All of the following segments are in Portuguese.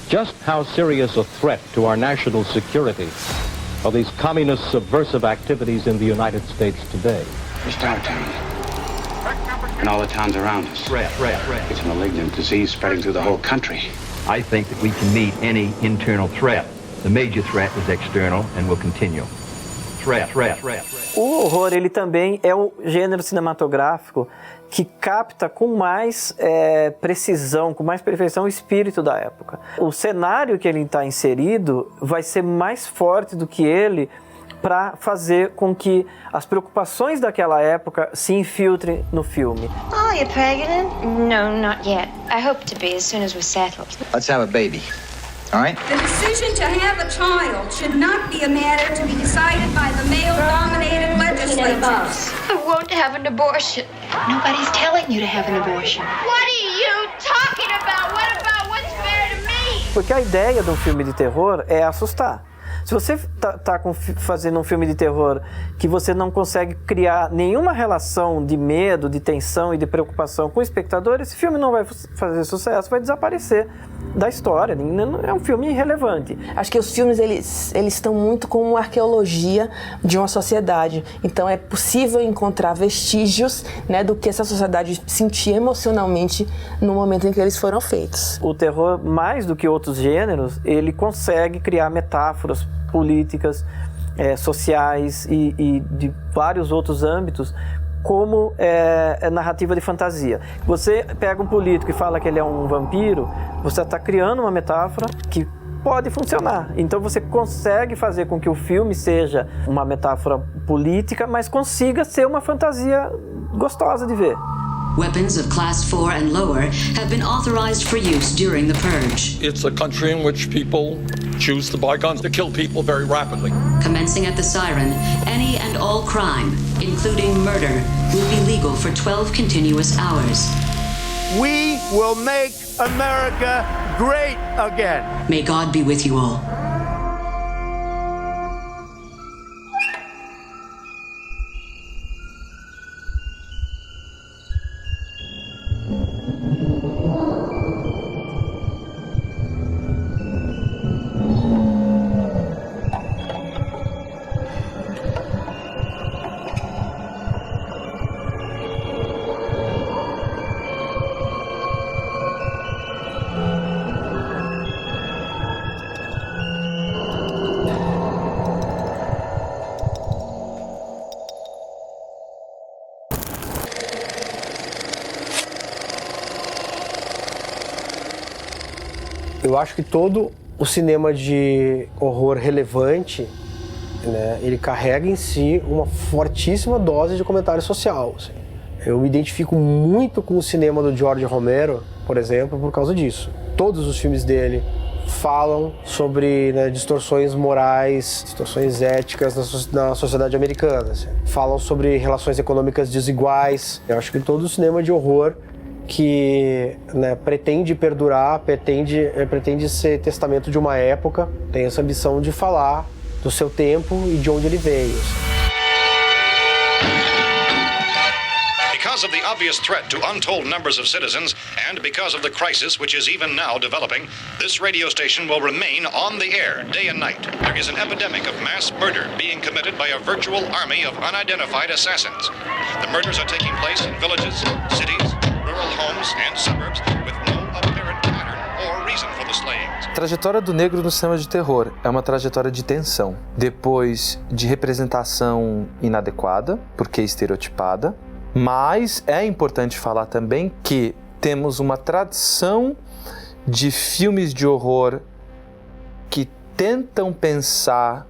Just how serious a threat to our national security are these communist subversive activities in the United States today? Just our town. And all the towns around us. Threat. It's a malignant disease spreading through the whole country. I think that we can meet any internal threat. The major threat is external and will continue. Threat. O horror, ele também é um gênero cinematográfico que capta com mais precisão, com mais perfeição o espírito da época. O cenário que ele está inserido vai ser mais forte do que ele para fazer com que as preocupações daquela época se infiltrem no filme. Oh, you're pregnant? No, not yet. I hope to be as soon as we're settled. Let's have a baby. All right? The decision to have a child should not be a matter to be decided by the male-dominated legislatures. I won't have an abortion. Nobody's telling you to have an abortion. What are you talking about? What about what's fair to me? Porque a ideia de um filme de terror é assustar. Se você está fazendo um filme de terror que você não consegue criar nenhuma relação de medo, de tensão e de preocupação com o espectador, esse filme não vai fazer sucesso, vai desaparecer da história. É um filme irrelevante. Acho que os filmes eles estão muito como uma arqueologia de uma sociedade. Então é possível encontrar vestígios, né, do que essa sociedade sentia emocionalmente no momento em que eles foram feitos. O terror, mais do que outros gêneros, ele consegue criar metáforas políticas, sociais e de vários outros âmbitos, como narrativa de fantasia. Você pega um político e fala que ele é um vampiro, você está criando uma metáfora que pode funcionar. Então você consegue fazer com que o filme seja uma metáfora política, mas consiga ser uma fantasia gostosa de ver. Weapons of Class 4 and lower have been authorized for use during the Purge. It's a country in which people choose to buy guns to kill people very rapidly. Commencing at the siren, any and all crime, including murder, will be legal for 12 continuous hours. We will make America great again. May God be with you all. Eu acho que todo o cinema de horror relevante, né, ele carrega em si uma fortíssima dose de comentário social. Assim. Eu me identifico muito com o cinema do George Romero, por exemplo, por causa disso. Todos os filmes dele falam sobre, né, distorções morais, distorções éticas na sociedade americana. Assim. Falam sobre relações econômicas desiguais. Eu acho que todo o cinema de horror que, né, pretende perdurar, pretende ser testamento de uma época, tem essa ambição de falar do seu tempo e de onde ele veio. Because of the obvious threat to untold numbers of citizens and because of the crisis which is even now developing, this radio station will remain on the air day and night. There is an epidemic of mass murder being committed by a virtual army of unidentified assassins. The murders are taking place in villages, cities, rural homes and suburbs with no apparent pattern or reason for the slayings. A trajetória do negro no cinema de terror é uma trajetória de tensão, depois de representação inadequada, porque estereotipada, mas é importante falar também que temos uma tradição de filmes de horror que tentam pensar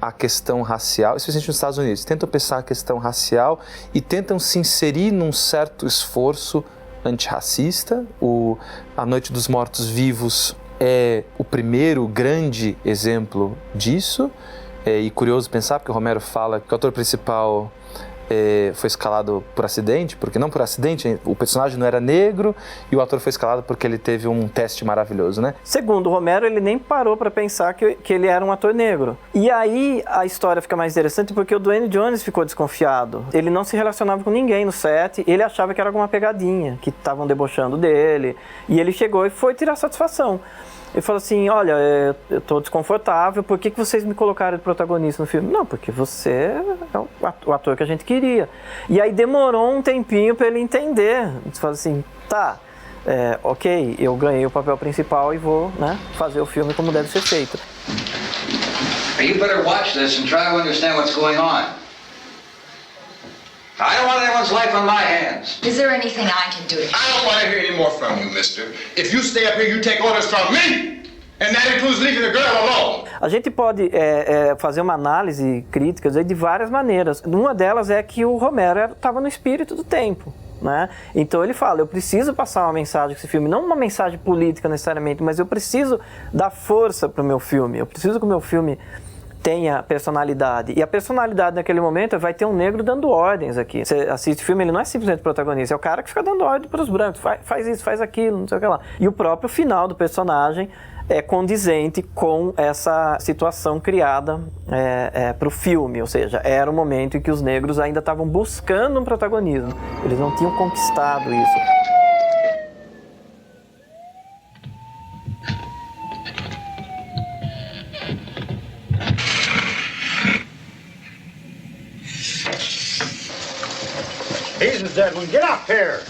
a questão racial, especialmente nos Estados Unidos, tentam pensar a questão racial e tentam se inserir num certo esforço antirracista. A Noite dos Mortos-Vivos é o primeiro grande exemplo disso. E curioso pensar, porque o Romero fala que o ator principal foi escalado por acidente, porque não por acidente, o personagem não era negro e o ator foi escalado porque ele teve um teste maravilhoso, né? Segundo o Romero, ele nem parou para pensar que ele era um ator negro. E aí a história fica mais interessante porque o Duane Jones ficou desconfiado. Ele não se relacionava com ninguém no set, ele achava que era alguma pegadinha, que estavam debochando dele, e ele chegou e foi tirar satisfação. Ele falou assim, olha, eu tô desconfortável, por que vocês me colocaram de protagonista no filme? Não, porque você é o ator que a gente queria. E aí demorou um tempinho para ele entender. Ele falou assim, tá, ok, eu ganhei o papel principal e vou, né, fazer o filme como deve ser feito. You better watch this and try to understand what's going on. I don't want anyone's life on my hands. Is there anything I can do to help? I don't want to hear any more from you, mister. If you stay up here, you take orders from me. And that includes leaving the girl alone. A gente pode fazer uma análise crítica de várias maneiras. Uma delas é que o Romero estava no espírito do tempo, né? Então ele fala, eu preciso passar uma mensagem com esse filme, não uma mensagem política necessariamente, mas eu preciso dar força para o meu filme. Eu preciso que o meu filme tenha personalidade. E a personalidade naquele momento vai ter um negro dando ordens aqui. Você assiste o filme, ele não é simplesmente protagonista, é o cara que fica dando ordem para os brancos. Faz isso, faz aquilo, não sei o que lá. E o próprio final do personagem é condizente com essa situação criada para o filme. Ou seja, era o momento em que os negros ainda estavam buscando um protagonismo. Eles não tinham conquistado isso. He's the dead one. Get up here.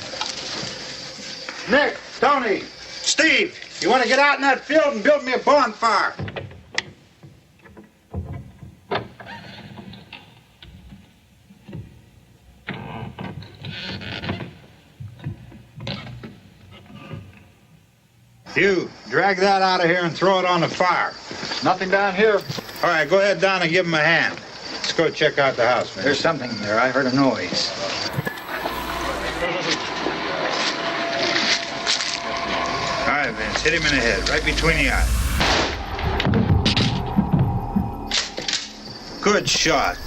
Nick, Tony, Steve, you want to get out in that field and build me a bonfire? You, drag that out of here and throw it on the fire. Nothing down here. All right, go ahead down and give him a hand. Let's go check out the house, man. There's something there. I heard a noise. All right, Vince, hit him in the head, right between the eyes. Good shot.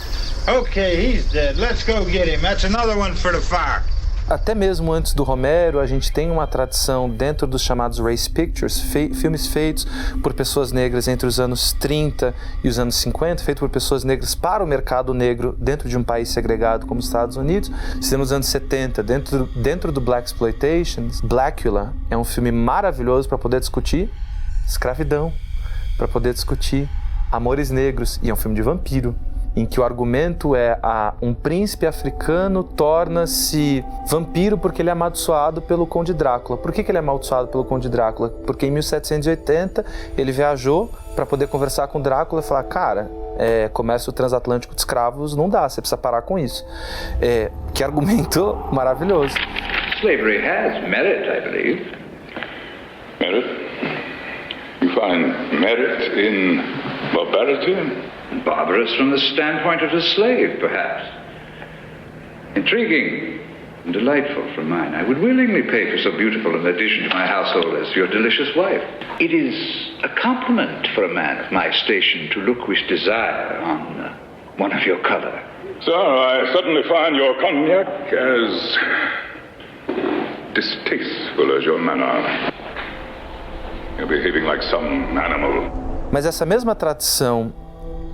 Okay, he's dead. Let's go get him. That's another one for the fire. Até mesmo antes do Romero, a gente tem uma tradição dentro dos chamados race pictures, filmes feitos por pessoas negras entre os anos 30 e os anos 50, feitos por pessoas negras para o mercado negro dentro de um país segregado como os Estados Unidos. Nos anos 70, dentro do Blaxploitation, Blackula é um filme maravilhoso para poder discutir escravidão, para poder discutir amores negros, e é um filme de vampiro, em que o argumento é um príncipe africano torna-se vampiro porque ele é amaldiçoado pelo Conde Drácula. Por que ele é amaldiçoado pelo Conde Drácula? Porque em 1780 ele viajou para poder conversar com Drácula e falar, cara, comércio transatlântico de escravos não dá, você precisa parar com isso. Que argumento maravilhoso. Slavery has merit, I believe. Merit? You find merit in barbarity? Barbarous from the standpoint of the slave, perhaps. Intriguing and delightful from mine. I would willingly pay for so beautiful an addition to my household as your delicious wife. It is a compliment for a man of my station to look with desire on one of your color. Sir, I suddenly find your cognac as distasteful as your manner. You're behaving like some animal. Mas essa mesma tradição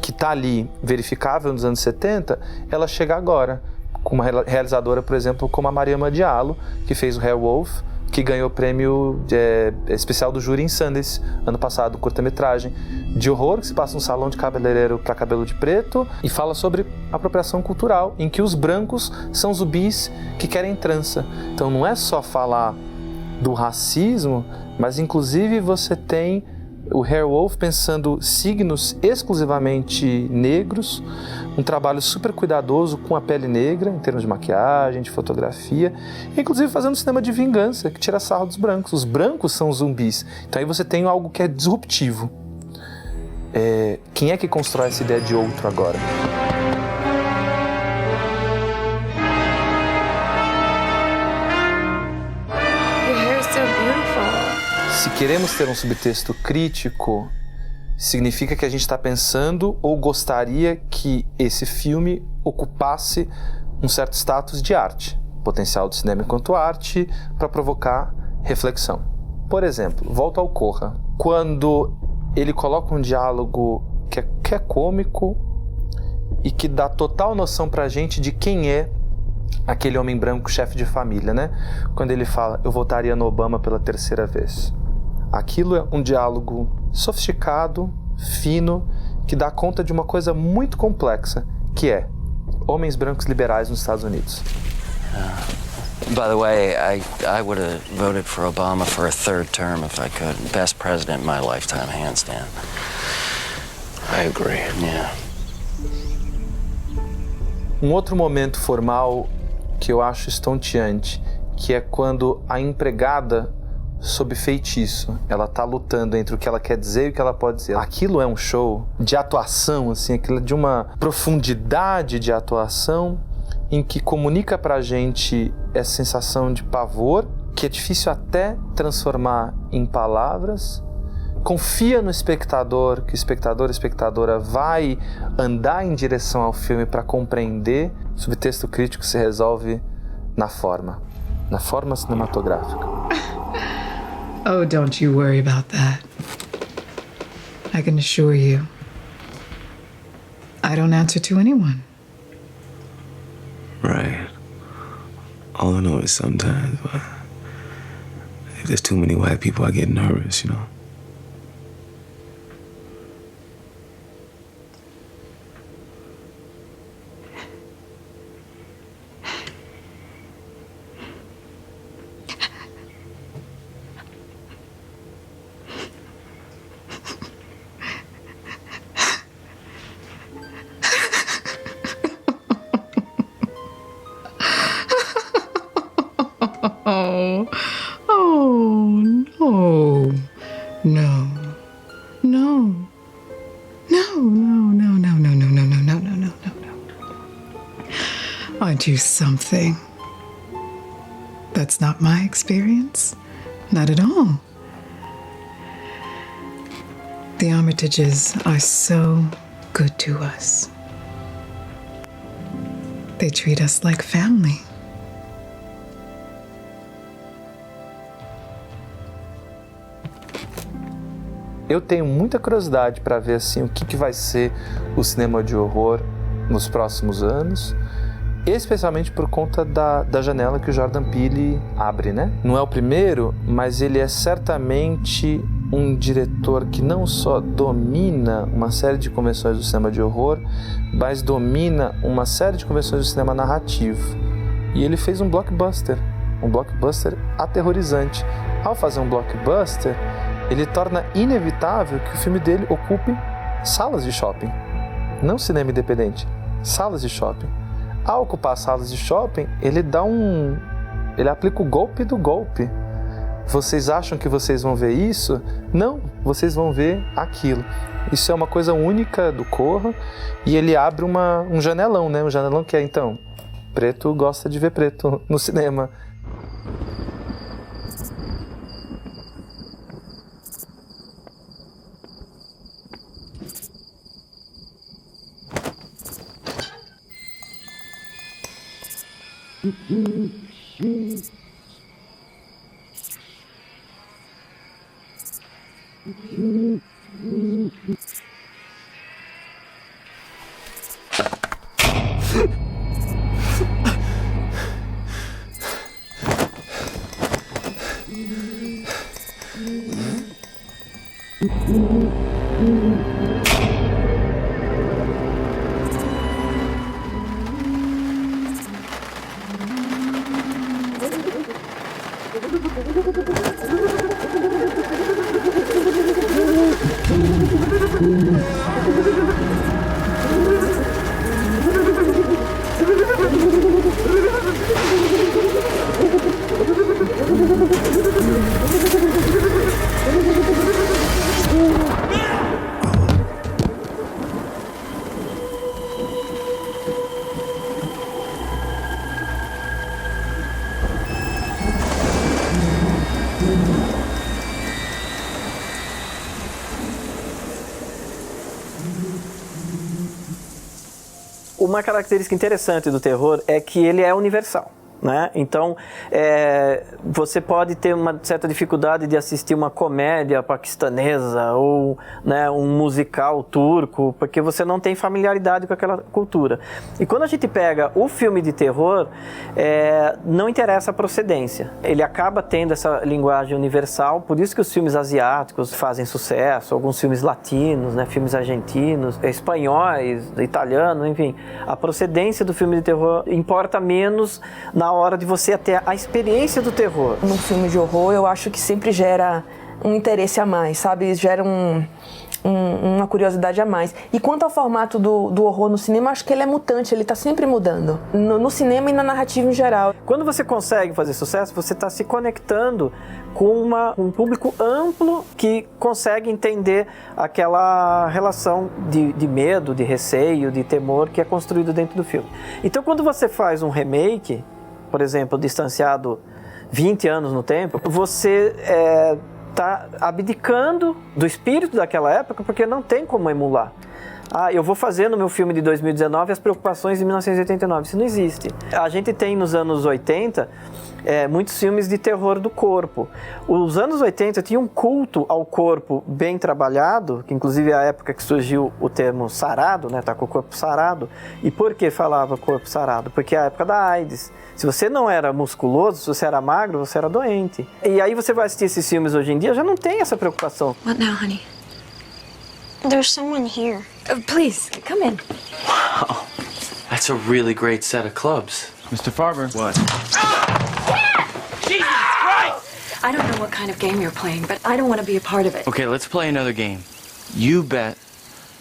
que está ali, verificável nos anos 70, ela chega agora, com uma realizadora, por exemplo, como a Mariama Diallo, que fez o Werewolf, que ganhou o prêmio especial do júri em Sundance, ano passado, curta-metragem de horror, que se passa num salão de cabeleireiro para cabelo de preto, e fala sobre apropriação cultural, em que os brancos são zumbis que querem trança. Então não é só falar do racismo, mas inclusive você tem o Werewolf pensando signos exclusivamente negros, um trabalho super cuidadoso com a pele negra, em termos de maquiagem, de fotografia, inclusive fazendo um cinema de vingança, que tira sarro dos brancos. Os brancos são zumbis. Então aí você tem algo que é disruptivo. Quem é que constrói essa ideia de outro agora? Se queremos ter um subtexto crítico, significa que a gente está pensando ou gostaria que esse filme ocupasse um certo status de arte, potencial do cinema enquanto arte, para provocar reflexão. Por exemplo, volto ao Corra, quando ele coloca um diálogo que é cômico e que dá total noção para a gente de quem é aquele homem branco chefe de família, né? Quando ele fala, eu votaria no Obama pela terceira vez. Aquilo é um diálogo sofisticado, fino, que dá conta de uma coisa muito complexa, que é homens brancos liberais nos Estados Unidos. By the way, I would have voted for Obama for a third term if I could. Best president in my lifetime, hands down. I agree. Yeah. Um outro momento formal que eu acho estonteante, que é quando a empregada, sob feitiço, ela tá lutando entre o que ela quer dizer e o que ela pode dizer. Aquilo é um show de atuação, assim, aquilo é de uma profundidade de atuação em que comunica pra gente essa sensação de pavor, que é difícil até transformar em palavras. Confia no espectador, que o espectador e a espectadora vai andar em direção ao filme para compreender. O subtexto crítico se resolve na forma cinematográfica. Oh, don't you worry about that. I can assure you, I don't answer to anyone. Right. All I know is sometimes, if there's too many white people, I get nervous, you know? Aren't you something? That's not my experience. Not at all. The Armitages are so good to us. They treat us like family. Eu tenho muita curiosidade para ver assim, o que vai ser o cinema de horror nos próximos anos, especialmente por conta da janela que o Jordan Peele abre, né? Não é o primeiro, mas ele é certamente um diretor que não só domina uma série de convenções do cinema de horror, mas domina uma série de convenções do cinema narrativo. E ele fez um blockbuster aterrorizante. Ao fazer um blockbuster, ele torna inevitável que o filme dele ocupe salas de shopping. Não cinema independente, salas de shopping. Ao ocupar salas de shopping, ele aplica o golpe do golpe. Vocês acham que vocês vão ver isso? Não, vocês vão ver aquilo. Isso é uma coisa única do Corra, e ele abre um janelão, né? Um janelão que é, então, preto gosta de ver preto no cinema. Uma característica interessante do terror é que ele é universal. né? Então, você pode ter uma certa dificuldade de assistir uma comédia paquistanesa ou, né, um musical turco, porque você não tem familiaridade com aquela cultura. E quando a gente pega o filme de terror, não interessa a procedência. Ele acaba tendo essa linguagem universal, por isso que os filmes asiáticos fazem sucesso, alguns filmes latinos, né, filmes argentinos, espanhóis, italianos, enfim. A procedência do filme de terror importa menos na hora de você ter a experiência do terror. Num filme de horror, eu acho que sempre gera um interesse a mais, sabe? Gera uma curiosidade a mais. E quanto ao formato do horror no cinema, acho que ele é mutante, ele está sempre mudando. No cinema e na narrativa em geral. Quando você consegue fazer sucesso, você está se conectando com um público amplo que consegue entender aquela relação de medo, de receio, de temor que é construído dentro do filme. Então, quando você faz um remake, por exemplo, distanciado 20 anos no tempo, você está abdicando do espírito daquela época, porque não tem como emular. Eu vou fazer no meu filme de 2019 as preocupações de 1989. Isso não existe. A gente tem nos anos 80 muitos filmes de terror do corpo. Os anos 80 tinha um culto ao corpo bem trabalhado, que inclusive é a época que surgiu o termo sarado, né? Tá com o corpo sarado. E por que falava corpo sarado? Porque é a época da AIDS. Se você não era musculoso, se você era magro, você era doente. E aí você vai assistir esses filmes hoje em dia, já não tem essa preocupação. What now, honey? There's someone here. Please, come in. Wow, that's a really great set of clubs. Mr. Farber. What? Jesus Christ! I don't know what kind of game you're playing, but I don't want to be a part of it. Okay, let's play another game. You bet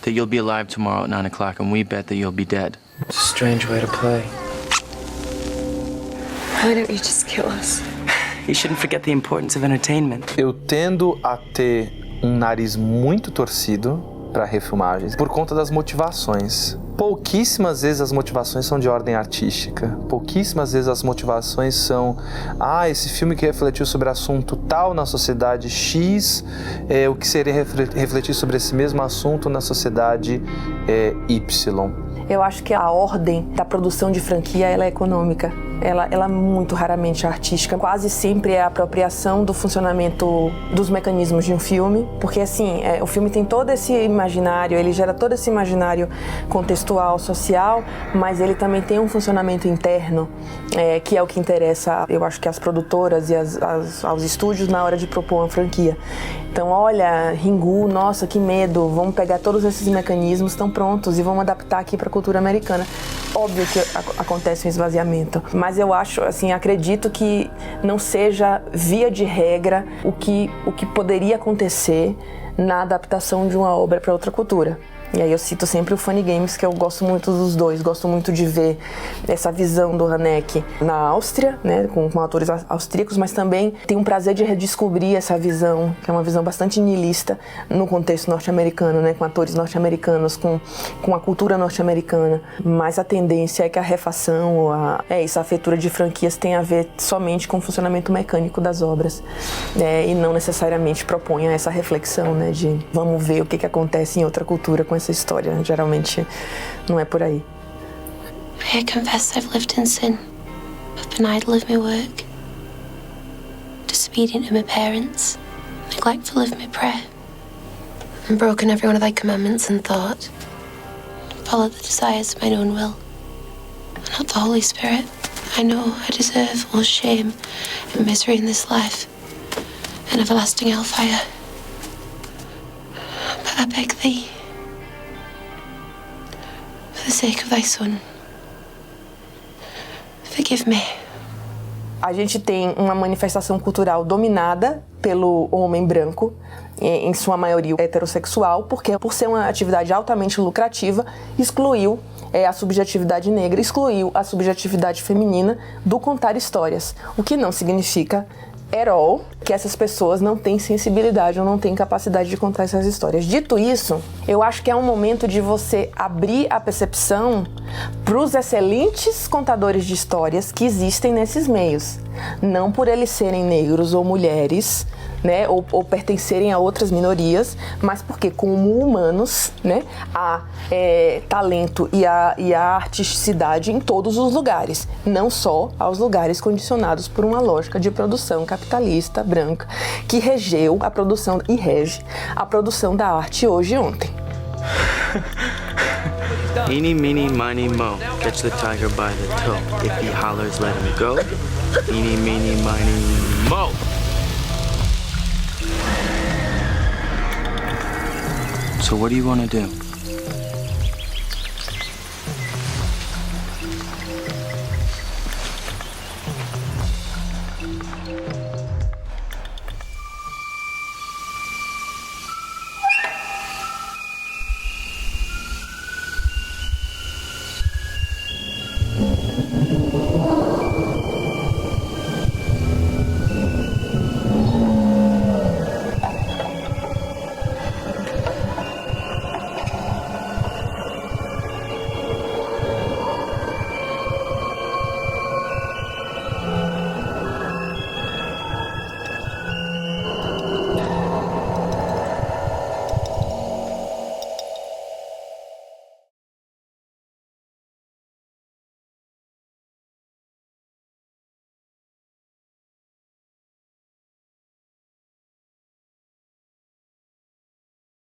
that you'll be alive tomorrow at 9 o'clock, and we bet that you'll be dead. It's a strange way to play. Why don't you just kill us? You shouldn't forget the importance of entertainment. Eu tendo a ter nariz muito torcido para refilmagens por conta das motivações. Pouquíssimas vezes as motivações são de ordem artística. Pouquíssimas vezes as motivações são esse filme que refletiu sobre assunto tal na sociedade X, o que seria refletir sobre esse mesmo assunto na sociedade Y. Eu acho que a ordem da produção de franquia ela é econômica. Ela é muito raramente artística. Quase sempre é a apropriação do funcionamento dos mecanismos de um filme. Porque, assim, o filme tem todo esse imaginário, ele gera todo esse imaginário contextual, social, mas ele também tem um funcionamento interno, que é o que interessa, eu acho que às produtoras e aos estúdios na hora de propor uma franquia. Então, olha, Ringu, nossa, que medo, vamos pegar todos esses mecanismos, estão prontos e vamos adaptar aqui para a cultura americana. Óbvio que acontece um esvaziamento, mas eu acho, assim, acredito que não seja via de regra o que poderia acontecer na adaptação de uma obra para outra cultura. E aí eu cito sempre o Funny Games, que eu gosto muito dos dois, gosto muito de ver essa visão do Haneke na Áustria, né, com atores austríacos, mas também tenho um prazer de redescobrir essa visão, que é uma visão bastante niilista no contexto norte-americano, né, com atores norte-americanos, com a cultura norte-americana. Mas a tendência é que a refação, ou essa afetura de franquias tem a ver somente com o funcionamento mecânico das obras, e não necessariamente proponha essa reflexão, né, de vamos ver o que acontece em outra cultura com essa história. Geralmente não é por aí. I confess I've lived in sin. I've been idle of my work, disobedient to my parents, neglectful of my prayer, and broken every one of thy commandments in thought, followed the desires of mine own will, and not the Holy Spirit. I know I deserve all shame and misery in this life, and everlasting hellfire. But I beg thee, for the sake of thy Son, forgive me. A gente tem uma manifestação cultural dominada pelo homem branco, em sua maioria heterossexual, porque por ser uma atividade altamente lucrativa, excluiu a subjetividade negra, excluiu a subjetividade feminina do contar histórias, o que não significa at all que essas pessoas não têm sensibilidade ou não têm capacidade de contar essas histórias. Dito isso, eu acho que é um momento de você abrir a percepção para os excelentes contadores de histórias que existem nesses meios. não por eles serem negros ou mulheres, né, ou pertencerem a outras minorias, mas porque como humanos, né, há talento e há artisticidade em todos os lugares, não só aos lugares condicionados por uma lógica de produção capitalista branca que regeu a produção e rege a produção da arte hoje e ontem. Eeny, meeny, miny, mo. Catch the tiger by the toe. If he hollers, let him go. Eeny, meeny, miny, mo. So what do you want to do?